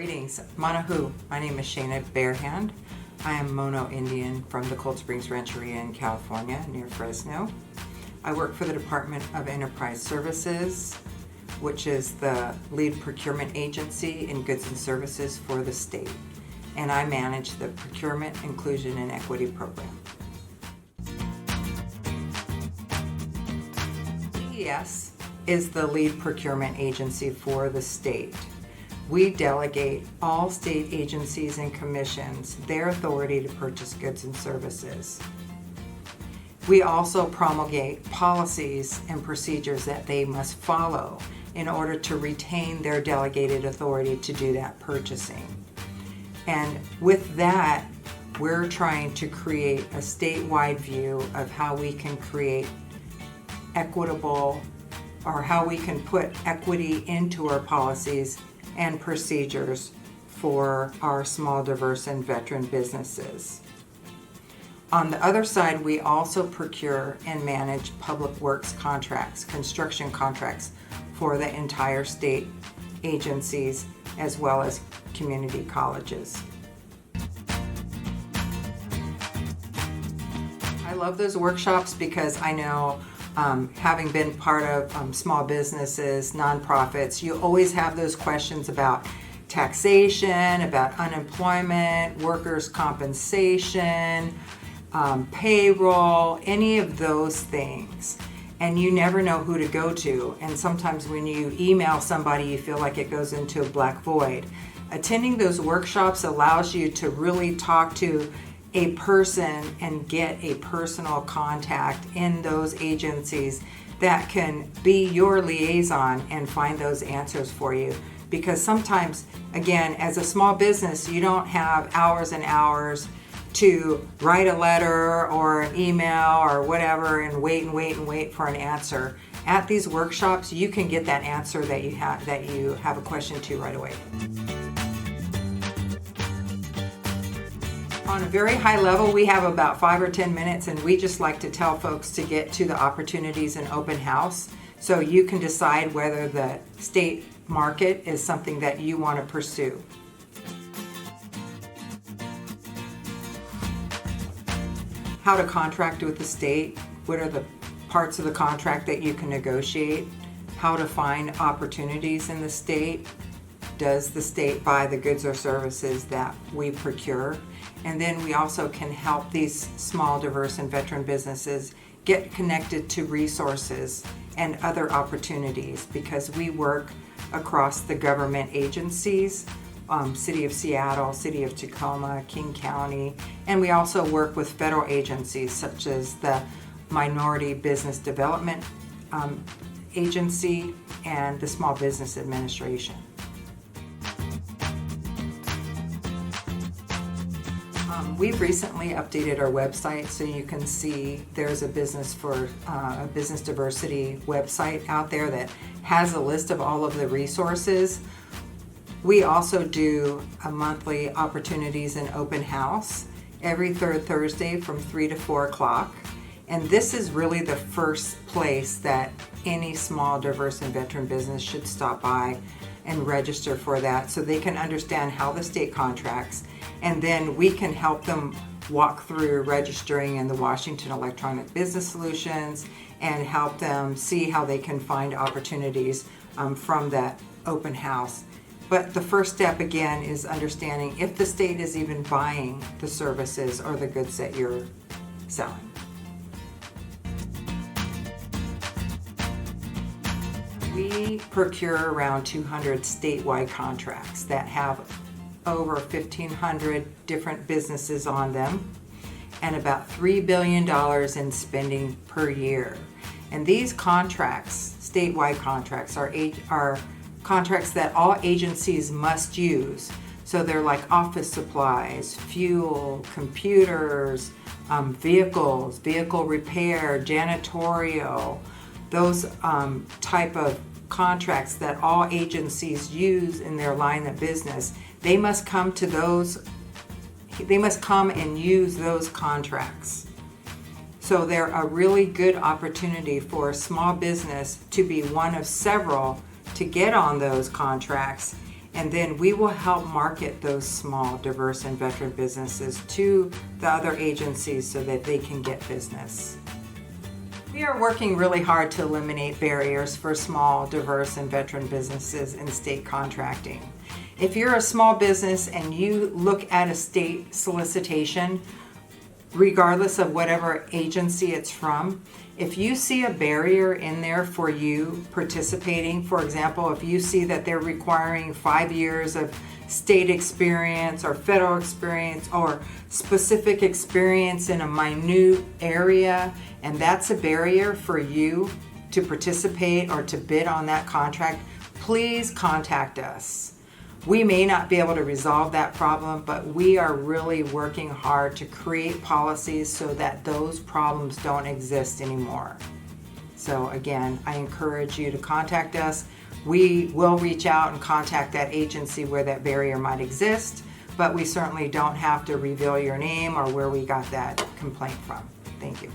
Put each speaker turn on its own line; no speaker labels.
Greetings, Manahu. My name is Shana Barehand. I am Mono Indian from the Cold Springs Rancheria in California, near Fresno. I work for the Department of Enterprise Services, which is the lead procurement agency in goods and services for the state. And I manage the Procurement, Inclusion, and Equity Program. CES is the lead procurement agency for the state. We delegate all state agencies and commissions their authority to purchase goods and services. We also promulgate policies and procedures that they must follow in order to retain their delegated authority to do that purchasing. And with that, we're trying to create a statewide view of how we can create equitable, or how we can put equity into our policies and procedures for our small, diverse, and veteran businesses. On the other side, we also procure and manage public works contracts, construction contracts for the entire state agencies, as well as community colleges. I love those workshops because I know, having been part of small businesses, nonprofits, you always have those questions about taxation, about unemployment, workers' compensation, payroll, any of those things. And you never know who to go to. And sometimes when you email somebody, you feel like it goes into a black void. Attending those workshops allows you to really talk to a person and get a personal contact in those agencies that can be your liaison and find those answers for you. Because sometimes, again, as a small business, you don't have hours and hours to write a letter or an email or whatever and wait for an answer. At these workshops, you can get that answer that you have a question to right away. On a very high level, we have about 5 or 10 minutes, and we just like to tell folks to get to the opportunities in open house so you can decide whether the state market is something that you want to pursue. How to contract with the state, what are the parts of the contract that you can negotiate, how to find opportunities in the state, does the state buy the goods or services that we procure, and then we also can help these small, diverse, and veteran businesses get connected to resources and other opportunities because we work across the government agencies, City of Seattle, City of Tacoma, King County, and we also work with federal agencies such as the Minority Business Development Agency and the Small Business Administration. We've recently updated our website so you can see there's a business diversity website out there that has a list of all of the resources. We also do a monthly opportunities and open house every third Thursday from 3 to 4 o'clock. And this is really the first place that any small, diverse, and veteran business should stop by and register for that so they can understand how the state contracts, and then we can help them walk through registering in the Washington Electronic Business Solutions and help them see how they can find opportunities from that open house. But the first step, again, is understanding if the state is even buying the services or the goods that you're selling. We procure around 200 statewide contracts that have over 1,500 different businesses on them and about $3 billion in spending per year. And these contracts, statewide contracts, are contracts that all agencies must use. So they're like office supplies, fuel, computers, vehicles, vehicle repair, janitorial, those type of contracts that all agencies use in their line of business. They must come and use those contracts. So they're a really good opportunity for a small business to be one of several to get on those contracts And then we will help market those small, diverse, and veteran businesses to the other agencies so that they can get business. We are working really hard to eliminate barriers for small, diverse, and veteran businesses in state contracting. If you're a small business and you look at a state solicitation, regardless of whatever agency it's from, if you see a barrier in there for you participating, for example, if you see that they're requiring 5 years of state experience or federal experience or specific experience in a minute area, and that's a barrier for you to participate or to bid on that contract, please contact us. We may not be able to resolve that problem, but we are really working hard to create policies so that those problems don't exist anymore. So again, I encourage you to contact us. We will reach out and contact that agency where that barrier might exist, but we certainly don't have to reveal your name or where we got that complaint from. Thank you.